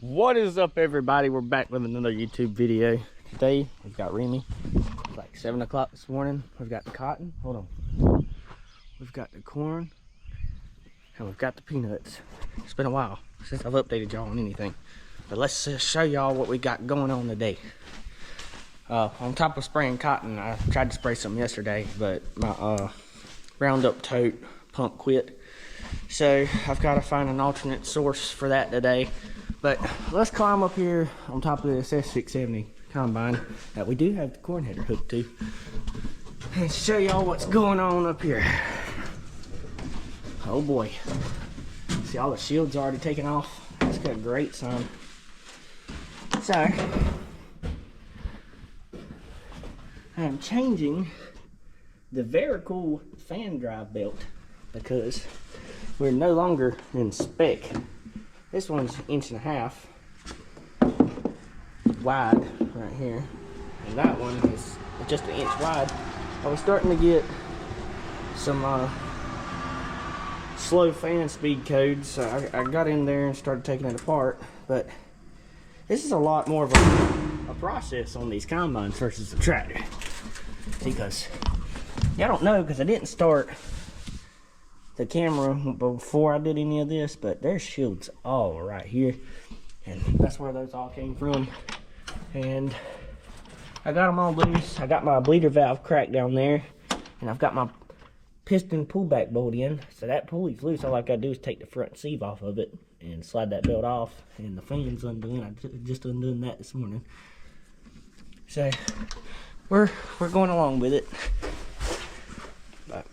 What is up, everybody? We're back with another YouTube video. Today we've got Remy. It's like 7 o'clock this morning. We've got the cotton. Hold on. We've got the corn. And we've got the peanuts. It's been a while since I've updated y'all on anything. But let's show y'all what we got going on today. On top of spraying cotton, I tried to spray some yesterday, but my Roundup tote pump quit. So I've got to find an alternate source for that today. But let's climb up here on top of this S670 combine that we do have the corn header hooked to and show y'all what's going on up here. Oh boy. See, all the shields already taken off. That's got a great sign. So I am changing the very cool fan drive belt because we're no longer in spec. This one's 1.5 inches wide right here, and that one is just 1 inch wide. I was starting to get some slow fan speed codes, so I got in there and started taking it apart. But this is a lot more of a process on these combines versus the tractor. Because y'all don't know, because I didn't start the camera before I did any of this, but there's shields all right here, and that's where those all came from. And I got them all loose. I got my bleeder valve cracked down there, and I've got my piston pullback bolt in, so that pulley's loose. All I gotta do is take the front sieve off of it and slide that belt off, and the fan's undone. I just undone that this morning. So we're going along with it, but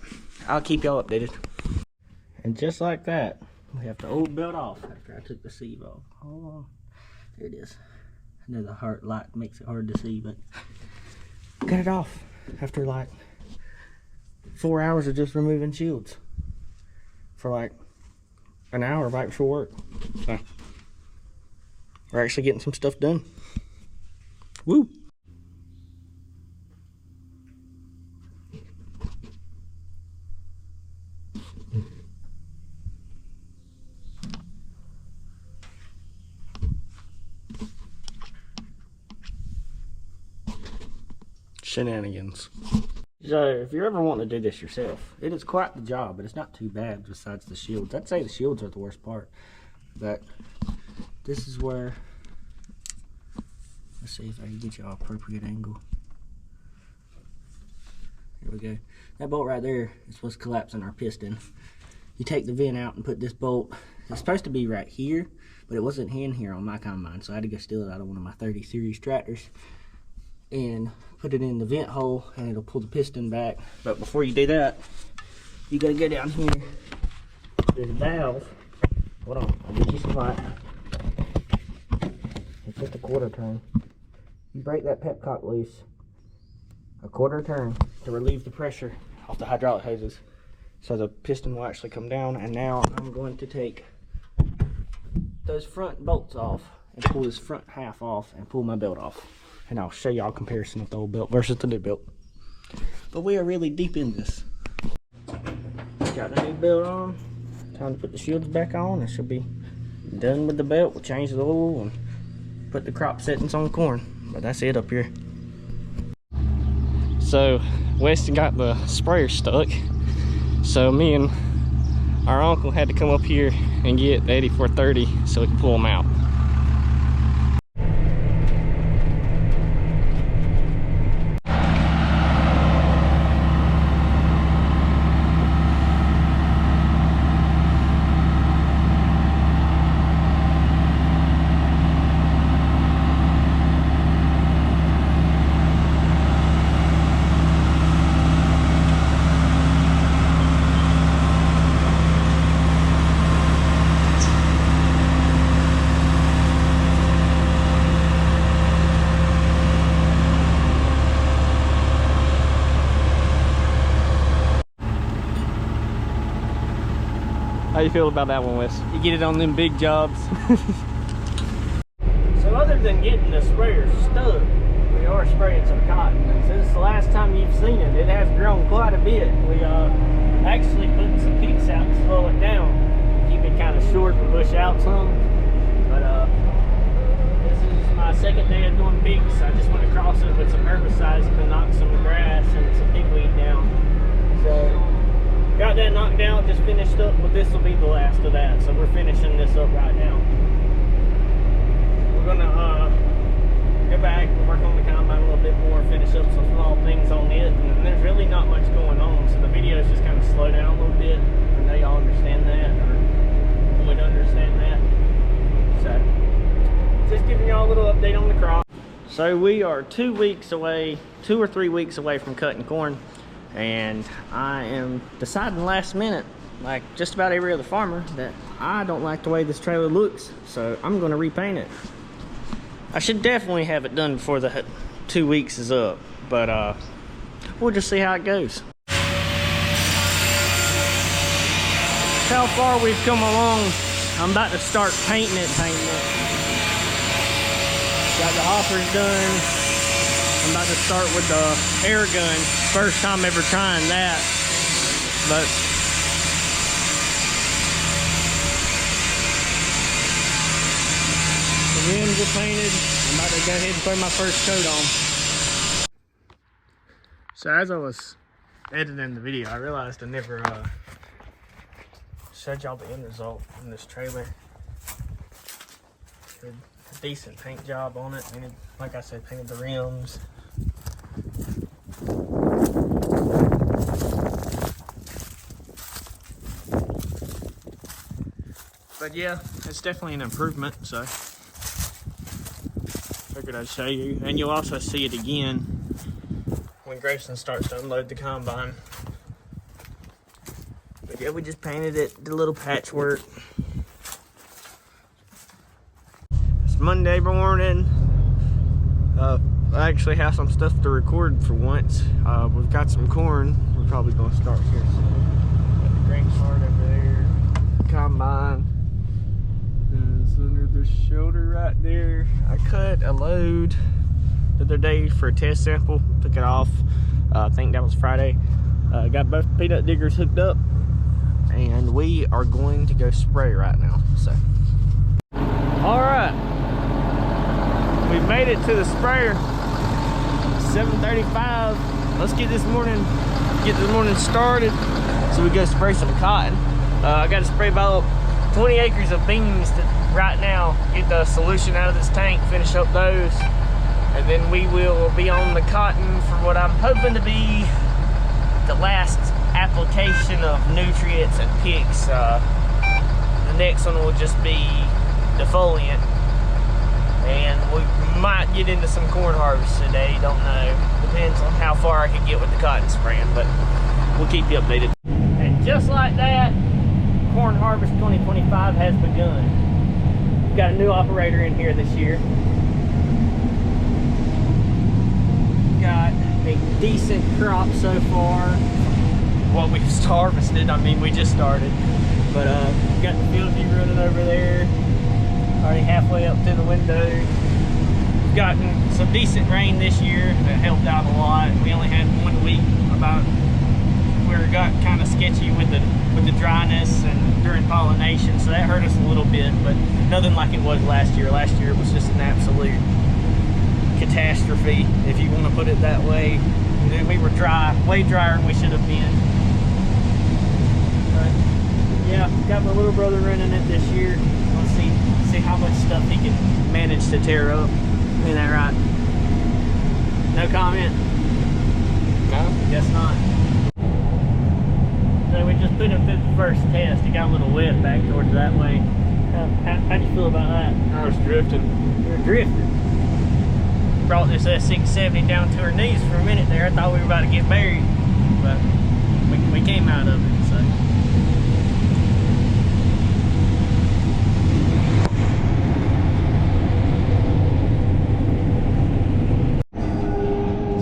I'll keep y'all updated. And just like that, we have the old belt off after I took the sieve off. Hold on. There it is. I know the heart light makes it hard to see, but got it off after like 4 hours of just removing shields for like an hour right before work. So we're actually getting some stuff done. Woo! Shenanigans. So if you're ever wanting to do this yourself, it is quite the job, but it's not too bad besides the shields. I'd say the shields are the worst part, but this is where, let's see if I can get you an appropriate angle. Here we go. That bolt right there is what's collapsing our piston. You take the vent out and put this bolt, it's supposed to be right here, but it wasn't in here on my combine, so I had to go steal it out of one of my 30 series tractors and put it in the vent hole, and it'll pull the piston back. But before you do that, you gotta go down here. There's a valve. Hold on, I'll get you some light. It's just a quarter turn. You break that petcock loose, a quarter turn, to relieve the pressure off the hydraulic hoses, so the piston will actually come down. And now I'm going to take those front bolts off and pull this front half off and pull my belt off. And I'll show y'all a comparison of the old belt versus the new belt. But we are really deep in this. Got the new belt on. Time to put the shields back on. It should be done with the belt. We'll change the oil and put the crop settings on corn. But that's it up here. So Weston got the sprayer stuck. So me and our uncle had to come up here and get the 8430 so we can pull them out. How you feel about that one, Wes? You get it on them big jobs. So other than getting the sprayer stuck, we are spraying some cotton. And since the last time you've seen it, it has grown quite a bit. We actually put some peaks out to slow it down, keep it kind of short and bush out some. But finished up, but this will be the last of that. So we're finishing this up right now. We're gonna go back and work on the combine a little bit more, finish up some small things on it, and there's really not much going on, so the videos just kind of slow down a little bit. I know y'all understand that, or would understand that. So just giving y'all a little update on the crop. So we are 2 or 3 weeks away from cutting corn, and I am deciding last minute, like just about every other farmer, that I don't like the way this trailer looks, so I'm going to repaint it. I should definitely have it done before the 2 weeks is up, but we'll just see how it goes. How far we've come along. I'm about to start painting it. Got the hoppers done. I'm about to start with the air gun. First time ever trying that, but the rims are painted. I'm about to go ahead and throw my first coat on. So as I was editing the video, I realized I never showed y'all the end result in this trailer. Did a decent paint job on it. Painted, like I said, painted the rims. But yeah, it's definitely an improvement, so figured I'd show you. And you'll also see it again when Grayson starts to unload the combine. But yeah, we just painted it, did a little patchwork. It's Monday morning. I actually have some stuff to record for once. We've got some corn. We're probably gonna start here soon. Got the grain cart over there, combine. It's under the shoulder right there. I cut a load the other day for a test sample. Took it off. I think that was Friday. Got both peanut diggers hooked up, and we are going to go spray right now. So, all right, we've made it to the sprayer. 7:35. Let's get this morning started, so we go spray some cotton. I got to spray about 20 acres of beans right now. Get the solution out of this tank, finish up those, and then we will be on the cotton for what I'm hoping to be the last application of nutrients and picks. The next one will just be defoliant, and we might get into some corn harvest today. Don't know. Depends on how far I can get with the cotton spraying, but we'll keep you updated. And just like that, corn harvest 2025 has begun. We've got a new operator in here this year. Got a decent crop so far. What we've harvested, I mean, we just started. But got the field view running over there. Already halfway up to the window. We've gotten some decent rain this year that helped out a lot. We only had 1 week about where it got kind of sketchy with the dryness and during pollination, so that hurt us a little bit, but nothing like it was last year. Last year it was just an absolute catastrophe, if you want to put it that way. And then we were dry, way drier than we should have been. But yeah, got my little brother running it this year. Let's see how much stuff he can manage to tear up. Isn't that right? No comment? No? Guess not. So we just put him through the first test. He got a little wet back towards that way. How'd you feel about that? I was drifting. You were drifting. Brought this S670 down to her knees for a minute there. I thought we were about to get buried, but we came out of it.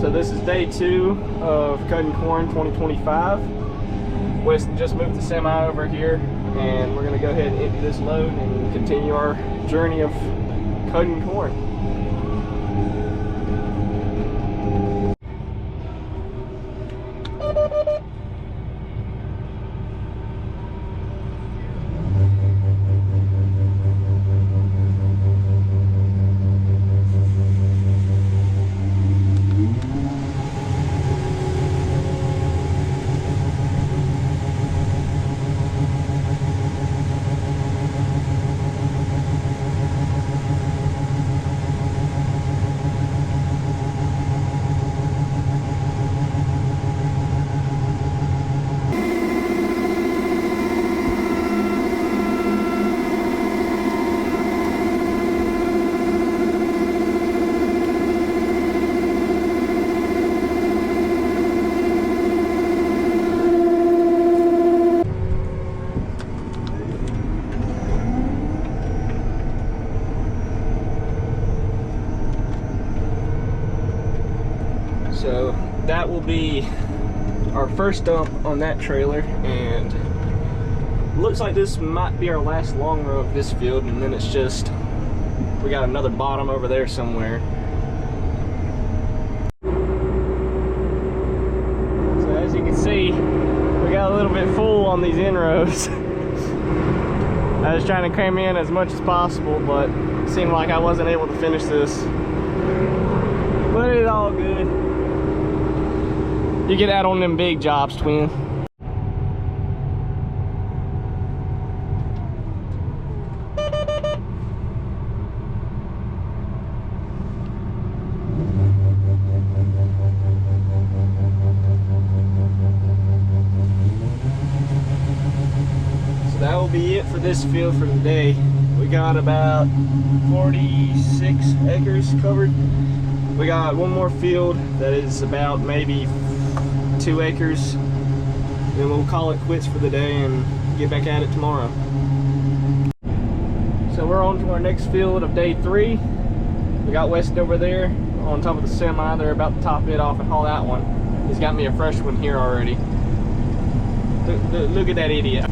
So this is day 2 of cutting corn 2025. Weston just moved the semi over here, and we're gonna go ahead and empty this load and continue our journey of cutting corn. So that will be our first dump on that trailer, and looks like this might be our last long row of this field, and then it's just, we got another bottom over there somewhere. So as you can see, we got a little bit full on these inrows. I was trying to cram in as much as possible, but it seemed like I wasn't able to finish this. But it's all good. You get out on them big jobs, twin. So that will be it for this field for today. We got about 46 acres covered. We got one more field that is about maybe 2 acres. Then we'll call it quits for the day and get back at it tomorrow. So we're on to our next field of day 3. We got Weston over there on top of the semi. They're about to top it off and haul that one. He's got me a fresh one here already. Look at that idiot.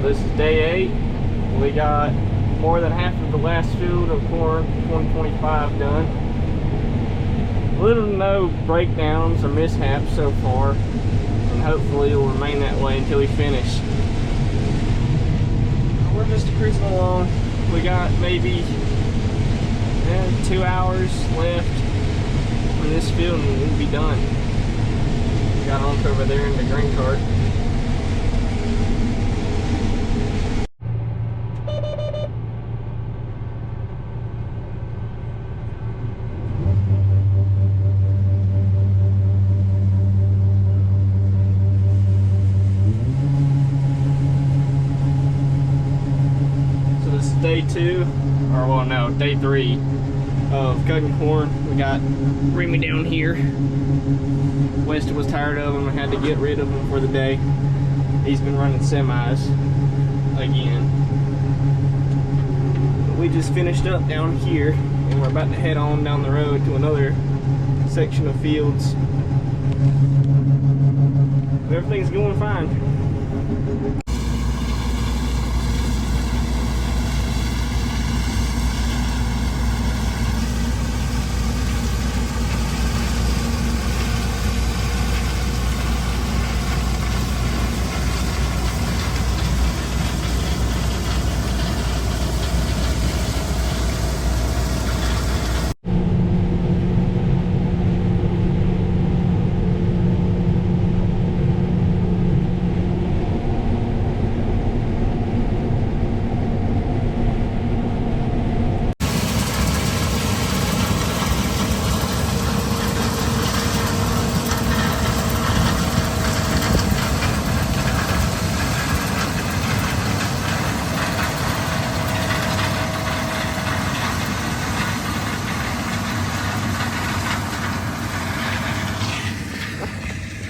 This is day 8. We got more than half of the last field of corn 2025 done. Little to no breakdowns or mishaps so far, and hopefully it will remain that way until we finish. We're just cruising along. We got maybe 2 hours left on this field and we'll be done. We got on over there in the grain cart. Day 2, or well no, day 3 of cutting corn. We got Remy down here. Weston was tired of him and had to get rid of him for the day. He's been running semis again. But we just finished up down here and we're about to head on down the road to another section of fields. But everything's going fine.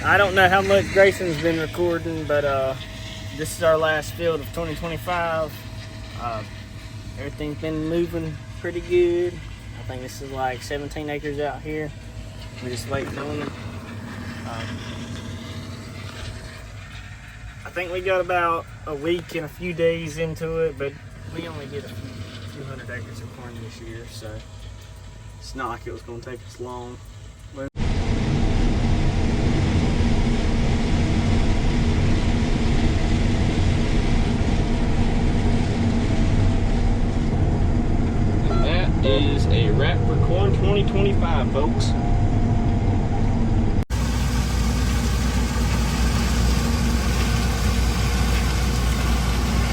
I don't know how much Grayson's been recording, but this is our last field of 2025. Everything's been moving pretty good. I think this is like 17 acres out here. We're just waiting on them. I think we got about a week and a few days into it, but we only did a few hundred acres of corn this year, so it's not like it was going to take us long. Is a wrap for corn 2025, folks.